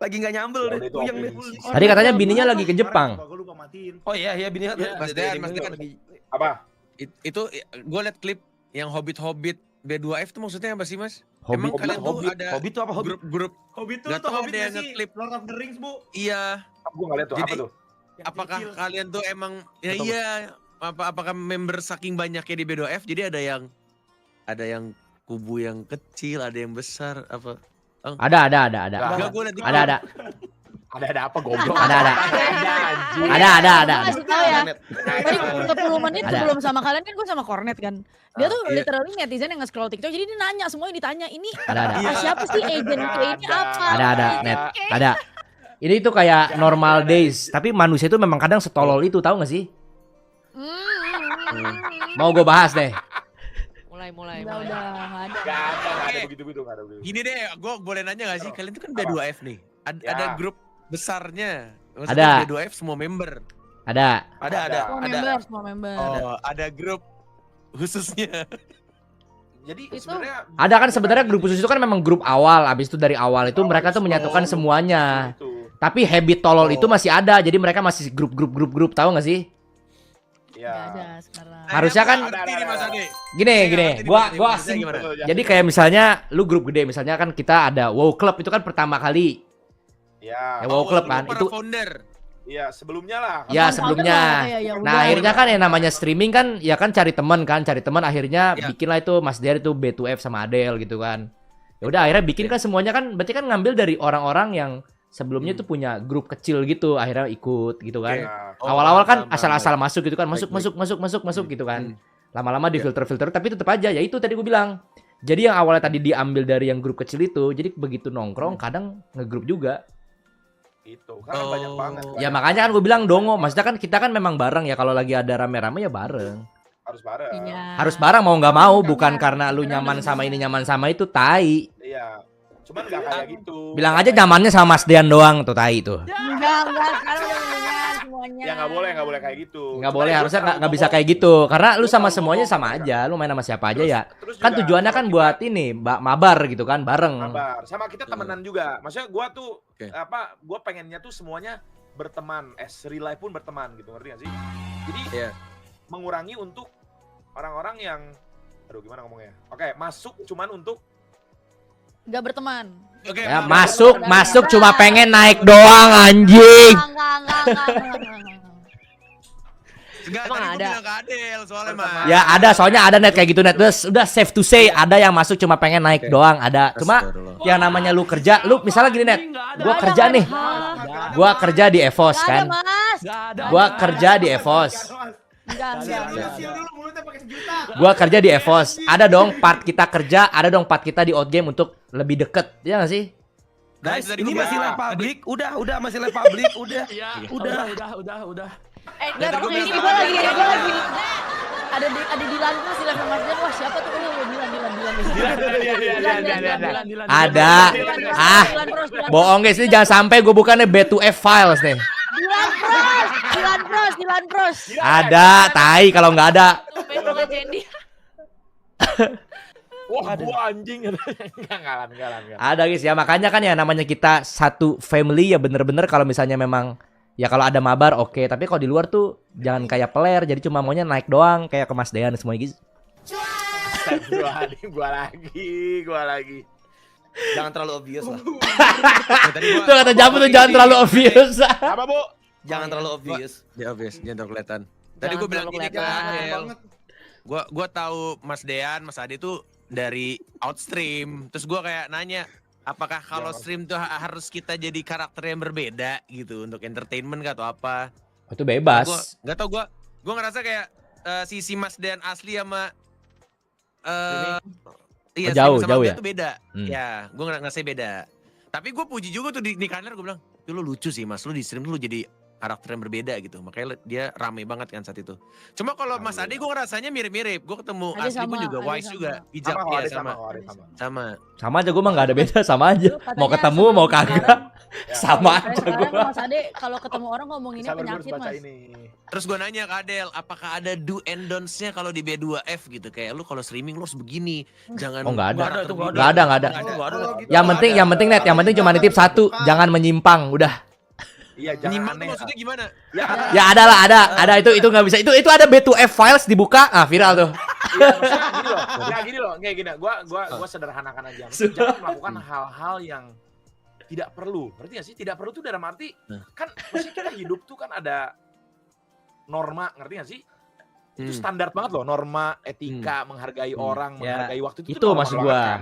Lagi nggak nyambel deh. Puyeng deh. Tadi katanya bininya lagi ke Jepang. Oh iya bininya Mas Dean lagi. Apa? Itu gue liat klip yang Hobbit B2F tuh maksudnya apa sih Mas? Hobbit? Emang kalian tuh ada Hobbit tuh apa Hobbit? grup-grup Hobbit tuh Nggak tahu Hobbit ada yang nggak sih? ngeklip. Lord of the Rings, Bu. iya. Gue nggak lihat tuh. Jadi- Apa tuh? Yang Apakah kecil. kalian tuh emang ya Betul. iya apakah member saking banyaknya di B2F jadi ada yang kubu yang kecil, ada yang besar apa? Ada. Enggak gue liat di Ada. Ada apa goblok? Ada. Anjing. Ada. Kasih tahu ya. Tadi 10 menit Ada. sebelum sama kalian kan gue sama Cornet kan. Dia tuh iya. literally netizen yang nge-scroll TikTok. Jadi dia nanya, semuanya ditanya. Ini Ada. siapa sih agent K ini apa? Ada, net. Ada. Ini tuh kayak normal days, tapi manusia itu memang kadang setolol itu, tahu gak sih? Mau gue bahas deh. Mulai. Udah nggak ada. Gak ada Oke. begitu-begitu. Gak ada begitu. Gini deh, gue boleh nanya gak sih? Kalian tuh kan B2F nih. Ada Ya. grup besarnya. Ada. Maksudnya B2F semua member. Ada. Semua member. Oh, ada grup khususnya. Jadi Itu- sebenarnya Ada kan sebenarnya grup khusus itu kan memang grup awal. Abis itu dari awal itu mereka tuh menyatukan semuanya. Itu. Tapi habit tolol itu masih ada. Jadi mereka masih grup, tahu gak sih? Nggak Ya. ada sekarang. Harusnya kan- Ngerti nih Mas Ade. Gini. Gua Maksudnya gimana? jadi kayak misalnya lu grup gede, misalnya kan kita ada WoW Club itu kan pertama kali. Ya. Ya, WoW Club kan. Para Itu founder. Iya, sebelumnya lah. ya Founder sebelumnya. lah, kayak ya Nah udah. akhirnya kan yang namanya streaming kan ya kan cari teman akhirnya Ya. bikinlah itu Mas Der itu B2F sama Adel gitu kan. Ya udah akhirnya bikin kan semuanya kan berarti kan ngambil dari orang-orang yang sebelumnya tuh punya grup kecil gitu akhirnya ikut gitu kan. Ya. Awal-awal kan paham, asal-asal masuk gitu kan Baik, masuk gitu kan. Hmm. Lama-lama di filter-filter tapi tetap aja ya itu tadi gue bilang. Jadi yang awalnya tadi diambil dari yang grup kecil itu jadi begitu nongkrong kadang ngegrup juga. Itu. Karena banyak banget. Ya makanya kan gue bilang dongo maksudnya kan kita kan memang bareng ya kalau lagi ada rame-rame ya bareng. Harus bareng. Iya. Harus bareng mau nggak mau bukan karena lu nyaman sama ini nyaman sama itu tai. Iya. Cuman gak kayak gitu. Bilang aja nyamannya sama Mas Dean doang tuh tai itu. Enggak. Sekarang udah mendingan semuanya. Ya nggak boleh kayak gitu. Nggak boleh Cuman harusnya gua nggak bisa terlalu kayak gitu karena lu Gua sama terlalu semuanya bohong, sama kan. aja lu main sama siapa aja ya. Terus Kan juga tujuannya kan kalau buat ini mabar gitu kan bareng. Sabar. Sama kita temenan juga. Maksudnya gua tuh Oke. gua pengennya tuh semuanya berteman, real life pun berteman gitu, ngerti gak sih? Jadi Iya. mengurangi untuk orang-orang yang aduh gimana ngomongnya? Oke, masuk cuman untuk Enggak berteman. Oke, Ya maaf. masuk cuma pengen naik doang anjing. Enggak. Enggak, Emang tadi gua ada? bilang ke Adel soalnya Mas. Ya ada soalnya ada net kayak gitu net. Udah safe to say ada yang masuk cuma pengen naik Oke. doang ada. Cuma Astagfirullah. yang namanya lu kerja, lu misalnya gini net. Gua Ada, kerja nggak nih. ada. Gua kerja di Evos Enggak ada, kan. Mas. Gua kerja di Evos. Enggak. Sil dulu mulutnya pakai sejuta. Gua kerja di Evos. Ada dong part kita kerja, ada dong part kita di Outgame untuk lebih deket. Ya nggak sih? guys Tadi ini gua masih bilang. live public. Udah masih live public. Udah. Udah. Enggak, Tadi gua ini bilang gue apa? lagi. Ada Dilan tuh si level Mas Dian. Wah, siapa tuh ini? Dilan. Ada. Ah, bohong guys, ini jangan sampai gue bukannya B2F files nih. Dilan Pros. Ada, tai kalau nggak ada. Pedro Cendi. wah gua anjing. Enggak. Ada guys ya, makanya kan ya namanya kita satu family ya bener-bener kalau misalnya memang ya kalau ada mabar oke, tapi kalau di luar tuh jangan kayak player, jadi cuma maunya naik doang kayak ke Mas Dean semuanya guys. Gua lagi. Jangan terlalu obvious lah. Ya, tadi gua- Itu kata Jamu tuh jangan terlalu obvious. Apa, Bu? Jangan terlalu obvious. Dia obvious, jangan terlalu kelihatan. Tadi Jangan gue bilang terlalu gini ke kelihatan. Adel. Gua tahu Mas Dean, Mas Ade tuh dari outstream. Terus gua kayak nanya, apakah kalau stream tuh harus kita jadi karakter yang berbeda gitu untuk entertainment kah atau apa? Itu bebas. Gua nggak tau, gua ngerasa kayak sisi Mas Dean asli sama iya Jauh, stream sama jauh dia ya? tuh beda. Hmm. Ya, gua ngerasa beda. Tapi gue puji juga tuh di kantor, gue bilang, lu lucu sih Mas, lu di stream tuh lu jadi karakter yang berbeda gitu. Makanya dia rame banget kan saat itu. Cuma kalau Mas Ade gue ngerasanya mirip-mirip. Gue ketemu Ade asli pun sama, juga, Ade Wise sama. juga, bijak Sama, ya Ade sama. sama. Sama. Sama aja gue mah nggak ada beda, sama aja. Lu katanya Mau ketemu sebelum mau kagak. siaran- Sama Saya aja sekarang gua. Mas Ade kalau ketemu orang ngomonginnya Sabar, gua harus penyakit baca Mas. ini. Terus gue nanya ke Adel, apakah ada do and don'ts-nya kalau di B2F gitu? Kayak lu kalau streaming lu harus begini, jangan Oh, nggak ada. karakter Itu nggak begini. Nggak ada, nggak ada. Nggak ada. Yang penting net, yang penting cuma nitip satu, jangan menyimpang, udah. Iya, jangan Nyimak tuh aneh. maksudnya gimana? Ya, Ya ada lah, ada itu nggak bisa. Itu ada B2F files dibuka, viral tuh. iya, maksudnya gini loh. Ya gini loh, kayak gini. Gua sederhanakan aja. Maksudnya jangan melakukan hal-hal yang tidak perlu. Ngerti gak sih? Tidak perlu tuh dalam arti kan maksudnya kita hidup tuh kan ada norma, ngerti gak sih? Itu standar banget loh, norma, etika, menghargai orang, Ya, menghargai waktu itu norma maksud banget gua. kan.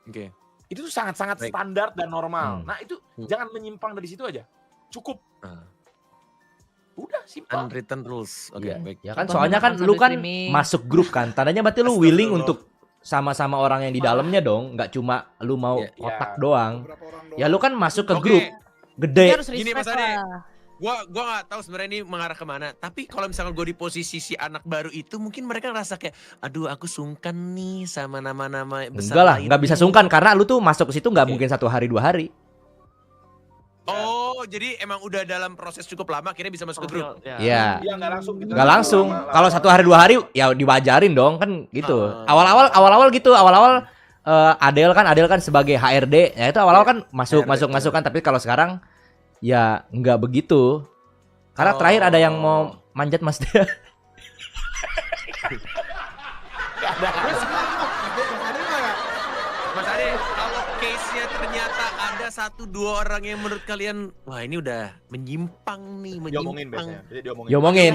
Oke. Itu tuh sangat-sangat Baik. standar dan normal. Hmm. Nah, itu jangan menyimpang dari situ aja. Cukup. Nah. Udah, simpel. Unwritten rules. Oke, Iya. baik. Ya kan Contohnya soalnya kan makan lu sambil kan streaming. masuk grup kan, tandanya berarti lu willing Astagfirullah. untuk sama-sama orang yang di dalamnya dong, nggak cuma lu mau Iya. kotak Iya. doang. Ya lu kan masuk ke Oke. grup gede. Kita harus Gini, Mas respect Ade. lah. Gua nggak tahu sebenarnya ini mengarah kemana. Tapi kalau misalkan gue di posisi si anak baru itu, mungkin mereka ngerasa kayak, aduh aku sungkan nih sama nama-nama besar. Enggak lah, lain nggak bisa nih." sungkan karena lu tuh masuk ke situ nggak Oke. mungkin 1 hari 2 hari. Oh, jadi emang udah dalam proses cukup lama akhirnya bisa masuk ke grup. Iya. Iya, nggak langsung gitu. Nggak langsung. Lama-lama. Kalau 1 hari 2 hari ya diwajarin dong kan gitu. Ah. Awal-awal gitu, Adel kan sebagai HRD, ya itu awal-awal kan masuk kan, tapi kalau sekarang ya nggak begitu. Karena terakhir ada yang mau manjat Mas Dea. Mas Ade, kalau case-nya ternyata ada 1-2 orang yang menurut kalian, wah ini udah menyimpang nih, Diomongin menyimpang. biasanya. Jadi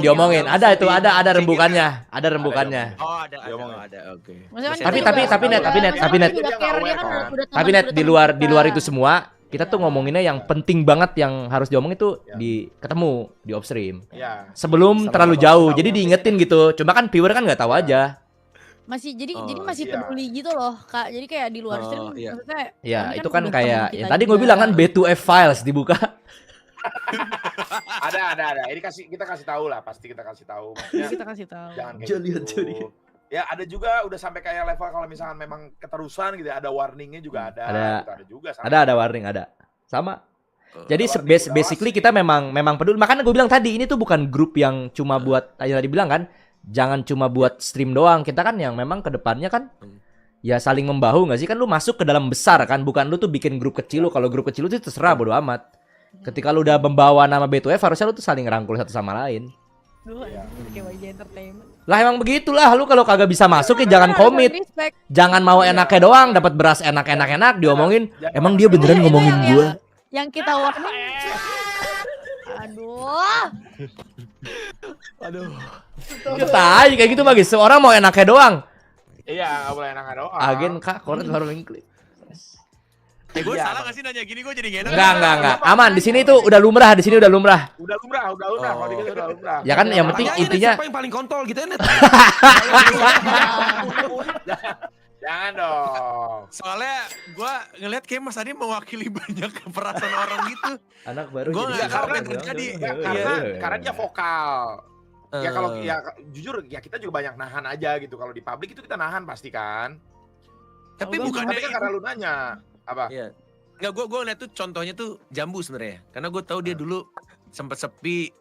Diomongin. Dalam Ada itu, setting, ada setting rembukannya, ada rembukannya. Oh ada, Diomongin. oke. Maksudnya kan Tapi- kita tapi- juga tapi net, udah- tapi net, maksudnya tapi kan net. udah care, dia kan Aware, udah Tapi teman, net udah di teman luar kita. itu semua, kita tuh ngomonginnya yang penting banget yang harus diomongin tuh Ya. di ketemu di off stream. Iya. Sebelum Sama-sama terlalu tahu. jauh, jadi diingetin gitu. Cuma kan viewer kan nggak tahu Ya. aja. Jadi Oh, masih iya. peduli gitu loh, Kak. Jadi kayak di luar Oh, stream iya. maksudnya Ya kami itu kan udah kayak teman yang kita tadi gue juga. bilang kan B2F files dibuka. Ada. Ini kita kasih tahu lah, pasti kita kasih tahu. Maksudnya Kita kasih tahu. jangan kayak Joli, gitu. joli. Ya ada juga udah sampai kayak level kalau misalkan memang keterusan gitu, ada warningnya juga ada. Ada. Gitu, ada juga. sama. Ada warning, ada. Sama. Jadi Ada warning, udah basically kita memang peduli. Makanya gue bilang tadi ini tuh bukan grup yang cuma buat yang tadi bilang kan, jangan cuma buat stream doang. Kita kan yang memang kedepannya kan ya saling membahu nggak sih, kan lu masuk ke dalam besar kan, bukan lu tuh bikin grup kecil lu. Kalau grup kecil lu tuh terserah bodo amat. Ketika lu udah membawa nama B2F harusnya lu tuh saling rangkul satu sama lain. Duh, Iya. anjing, kayak YG Entertainment. Lah emang begitulah, lu kalau kagak bisa masuk ya jangan komit. Respect. Jangan mau enaknya doang, dapat beras enak diomongin. Jangan- Emang dia beneran Itu ngomongin yang- gua. Yang kita warning. Aduh. Kita aja kayak gitu bagus. Seorang mau enaknya doang. Iya, nggak boleh enak doang. Agen kak, koret baru mengklik. Gue Iya, salah Bang. gak sih nanya gini, gue jadi gak enak. Enggak. Aman di sini tuh udah lumrah, di sini udah lumrah. Udah lumrah. Kalau gitu udah lumrah. Ya kan yang penting Makanya Net, intinya siapa yang paling kontol gitu ya Net? Jangan dong. Soalnya gue ngeliat kayak Mas Adi mewakili banyak perasaan orang gitu. anak baru Gua jadi nggak orang tahu yang dong. terjadi. Ya, karena dia vokal. Ya kalau ya jujur ya kita juga banyak nahan aja gitu. Kalau di publik itu kita nahan pasti kan. Tapi Tahu bukannya Tapi kan karena lu nanya apa? Iya. Nggak, gue ngeliat tuh contohnya tuh Jambu sebenarnya. Karena gue tahu dia dulu sempat sepi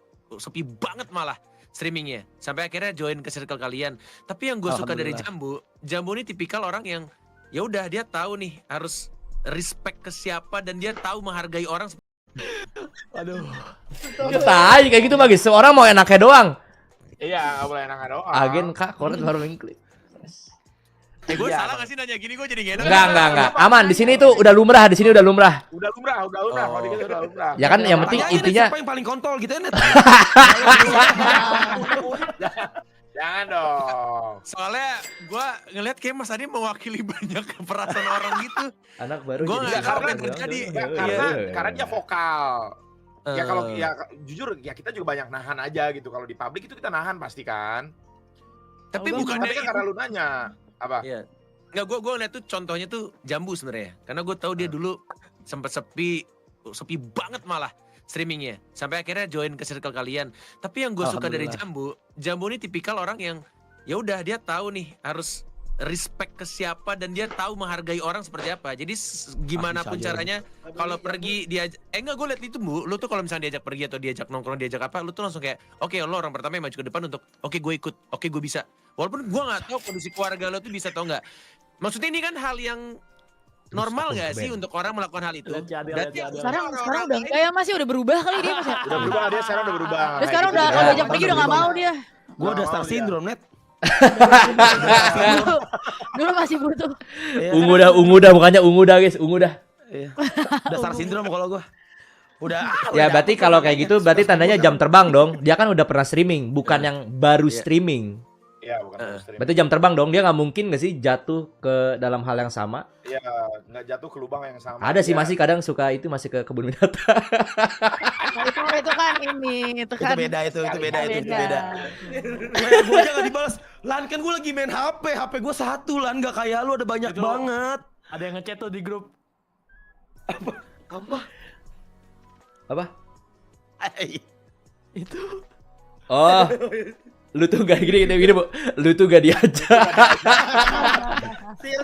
banget malah streamingnya. Sampai akhirnya join ke circle kalian. Tapi yang gue suka dari Jambu ini tipikal orang yang ya udah dia tahu nih harus respect ke siapa dan dia tahu menghargai orang. Kita aja kayak gitu bagus. Seorang mau enaknya doang. Iya, nggak boleh enak doang. Agen kak, koret baru mengklik. Gue Iya, salah Bang. gak sih nanya gini, gue jadi gak enak. Enggak. Aman di sini tuh udah lumrah, di sini udah lumrah. Udah lumrah. Kalau gitu udah lumrah. Ya kan yang penting Makanya Net, intinya siapa yang paling kontol gitu ya Net? Jangan dong. Soalnya gue ngeliat kayak Mas Adi mewakili banyak perasaan orang gitu. anak baru Gua jadi nggak tahu orang apa yang dong. terjadi. Karena dia vokal. Ya kalau Eh, ya jujur ya kita juga banyak nahan aja gitu. Kalau di publik itu kita nahan pasti kan. tapi Tahu bukannya Tapi kan karena lu nanya apa? Iya. Nggak, gue ngeliat tuh contohnya tuh Jambu sebenarnya. Karena gue tahu dia dulu sempat sepi banget malah streamingnya. Sampai akhirnya join ke circle kalian. Tapi yang gue suka dari Jambu ini tipikal orang yang ya udah dia tahu nih harus respect ke siapa dan dia tahu menghargai orang seperti apa. Jadi gimana pun caranya kalau pergi dia enggak, gue liat itu Bu, lu tuh kalau misalnya diajak pergi atau diajak nongkrong, diajak apa, lu tuh langsung kayak oke, lo orang pertama yang maju ke depan untuk oke gue ikut, oke gue bisa. Walaupun gue nggak tahu kondisi keluarga lo tuh bisa atau enggak. Maksudnya ini kan hal yang normal gak sih untuk orang melakukan hal itu? Berarti Sekarang udah kayak masih udah berubah kali dia Mas ya. Udah berubah, dia sekarang udah berubah. Dia sekarang udah Kayak kalau gitu. diajak pergi udah nggak mau dia. Gua udah Nggak star mau dia. syndrome, Net. Dulu masih butuh. Ungu dah bukannya ungu dah guys, ungu dah. Iya. Udah star syndrome kalau gua. Udah. Ya berarti kalau kayak gitu berarti tandanya jam terbang dong. Dia kan udah pernah streaming, bukan yang baru streaming. Iya, bukan stream. Berarti jam terbang dong. Dia nggak mungkin nggak sih jatuh ke dalam hal yang sama? Iya, nggak jatuh ke lubang yang sama. Ada sih Iya. masih kadang suka itu masih ke kebun binatang. Nah, itu kan ini, itu Itu kan. beda itu beda. Gua aja gak dibalas. Lan kan gua lagi main HP gua satu Lan, gak kayak lu ada banyak Itu. banget. Ada yang ngechat tuh di grup. Apa? Itu. Oh, lu tuh gak gini Bu. Lu tuh gak diajak.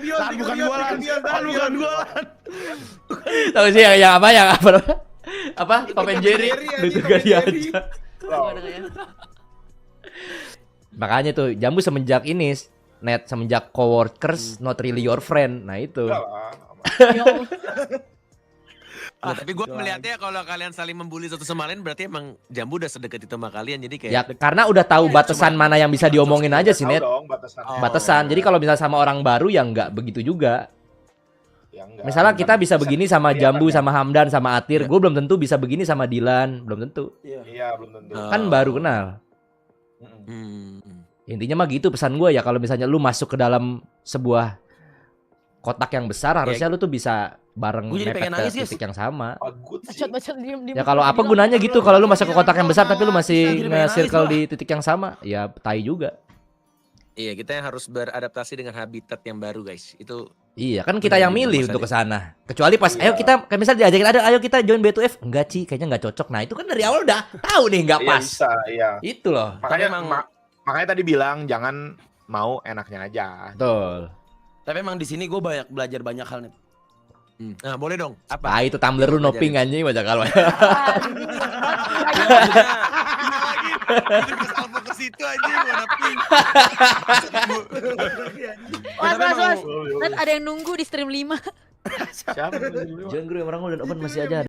Lan bukan gua Lan. Lan bukan gua Lan. Tahu sih yang apa apa Tom and Jerry. Lu tuh gak diajak. Wow. Makanya tuh Jambu semenjak ini Net semenjak coworkers not really your friend. Nah itu. Enggak lah. Ya Allah. Nah, tapi gue melihatnya kalau kalian saling membuli satu sama lain berarti emang Jambu udah sedekat itu sama kalian, jadi kayak Ya karena udah tahu batasan mana yang bisa diomongin aja sih Tahu Net. dong batasan. Batasan. Jadi kalau misalnya sama orang baru ya nggak begitu juga. Ya, enggak. Misalnya kita bisa begini sama Jambu, Kelihatan, sama Hamdan, sama Atir. Gue belum tentu bisa begini sama Dilan, belum tentu. Iya, belum tentu. Kan baru kenal. Intinya mah gitu pesan gue ya, kalau misalnya lu masuk ke dalam sebuah kotak yang besar harusnya lu tuh bisa bareng Gua jadi mepet pengen ke nangis, guys. titik yang sama. Bagus sih. Bacot diem. Ya kalau apa gunanya gitu kalau lu masuk ke kotak yang besar tapi lu masih Jadi pengen nge-circle nangis, di titik yang sama, ya tai juga. iya kita yang harus beradaptasi dengan habitat yang baru guys. Itu Iya kan kita Bener yang juga, milih Mas untuk Adi. ke sana. Kecuali pas ayo kita kayak misal diajakin ayo kita join B2F, enggak Ci, kayaknya enggak cocok. Nah, itu kan dari awal udah tahu nih enggak Iya, pas. bisa, iya. Itu loh. Makanya emang- makanya tadi bilang jangan mau enaknya aja. Betul. Tapi emang di sini gue belajar banyak hal nih. nah boleh dong. Apa? Nah, itu Tumblr lu noping anjing baca kalau. Apa ke situ aja warna pink. Mas. Kan ada yang nunggu di stream 5. Siapa? Jangan gue orang udah open masih aja.